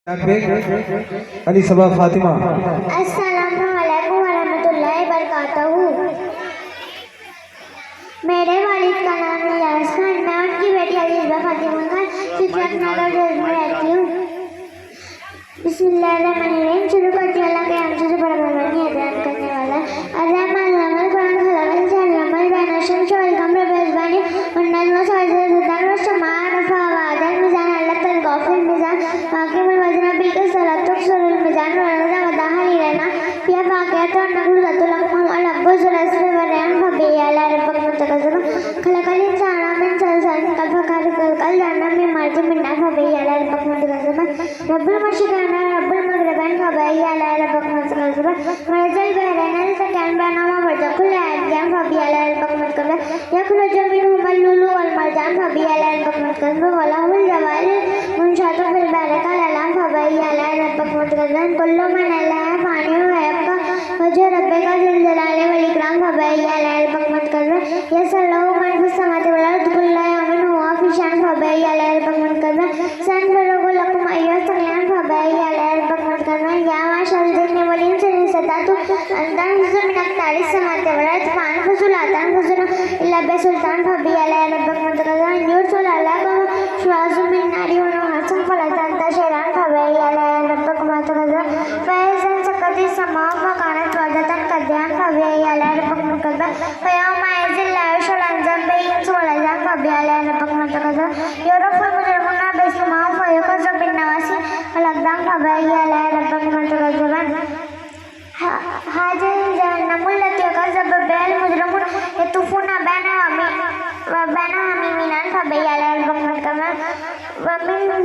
अली सबा फातिमा। अस्सलामु अलैकुम वरहमतुल्लाहि वबरकातुहू। मेरे वालिद का नाम इलियास खान, मैं उनकी बेटी अलीज़ा फातिमा खान सिद्दीक़नगर में रहती हूँ। बिस्मिल्लाहिर्रहमानिर्रहीम। शुरू करती हूँ अल्लाह के नाम से जो बड़ा मेहरबानी है करने वाला। अर्रहमान अर्रहीम। कुरान खलक़ल इंसान अमल बैन अशम्स वल क़मर बिहिस्बान वन्नजम सजदतन वश्शमा रफ़अ वअदल मीज़ान अल्लतल गाफिल मीज़ान वाक़िमुल वज़न बिल-क़िस्ति तुक्सिरुल मीज़ान वलज़ा वदाहा लिरना फिहा फ़ाक़िहतुन नक़लुल लक़्म वल अब्बुसुल अस्फ़र वरयान फ़बिया अला रब्बिक मुतकज़्ज़िबुन खलक़ल इंसाना मिन सलसालिन कल-फ़ख़ारिज खलक़ल जन्ना मिन मार्जिन मिन नार फ़बिया अला रब्बिक मुतकज़्ज़िबुन रब्बुल मशरिक़ैन रब्बुल मग़रिबैन फ़बिया अला रब्बिक मुतकज़्ज़िबुन मरजल बहरैन यल्तक़ियान बैनहुमा बरज़ख़ुन ला यबग़ियान फ़बिया अला रब्बिक मुतकज़्ज़िबुन यख़रुजु मिनहुमा लुलु वल मरजान फ़बिया अला रब्बिक मुतकज़्ज़िबुन व लहुल जवारिल मुनशातु फ़िल बहरि कलअलाम फ़बिया अला रब्बिक मुतकज़्ज़िबुन कुल्लु मन अलैहा फ़ानिन व यबक़ा वजहु रब्बिका ज़िल जलाली वल इकराम फ़बिया अला रब्बिक मुतकज़्ज़िबुन यस्अलुहु मन फ़िस समावाति वल अर्दि कुल्लु यौमिन हुवा फ़ी शान फ़बिया अला रब्बिक मुतकज़्ज़िबुन सनफ़रिग़ु लकुम अय्युहस सक़लान फ़बिया अला रब्बिक मुतकज़्ज़िबुन या माशरल जिन्नि वल इंसि इन इस्तताअ्तुम अन तन्फुज़ू मिन अक़तारिस समावाति वल अर्दि फ़ान्फुज़ू ला तन्फुज़ूना इल्ला बिसुल्तान फ़बिया अला रब्बिक मुतकज़्ज़िबुन युरसिलु अलैकुम शुआज़ुम मिन नारिन व नुहासुम फला तंतशिरान फ़बिया अला रब्बिक मुतकज़्ज़िबुन फ़इज़ा इंशक़्क़तिस समाअु फ़कानत वरदतन कद्दिहान फ़बिया अला रब्बिक मुतकज़्ज़िबुन फ़यौमइज़िन ला युस्अलु अन ज़ंबिही इंसुन वला जान फ़बिया अला रब्बिक मुतकज़्ज़िबुन युरफ़ुल मुजरिमूना बिसिमाहिम फ़युख़ज़ु बिन्नवासिय वल अक़दाम फ़बिया अला रब्बिक मुतकज़्ज़िबुन हाज़िहि जहन्नमु अल्लती कज़्ज़ब बिहाल मुजरिमून यतूफ़ूना बैनहा मिनान फ़बिया अला रब्बिक मुतकज़्ज़िबुन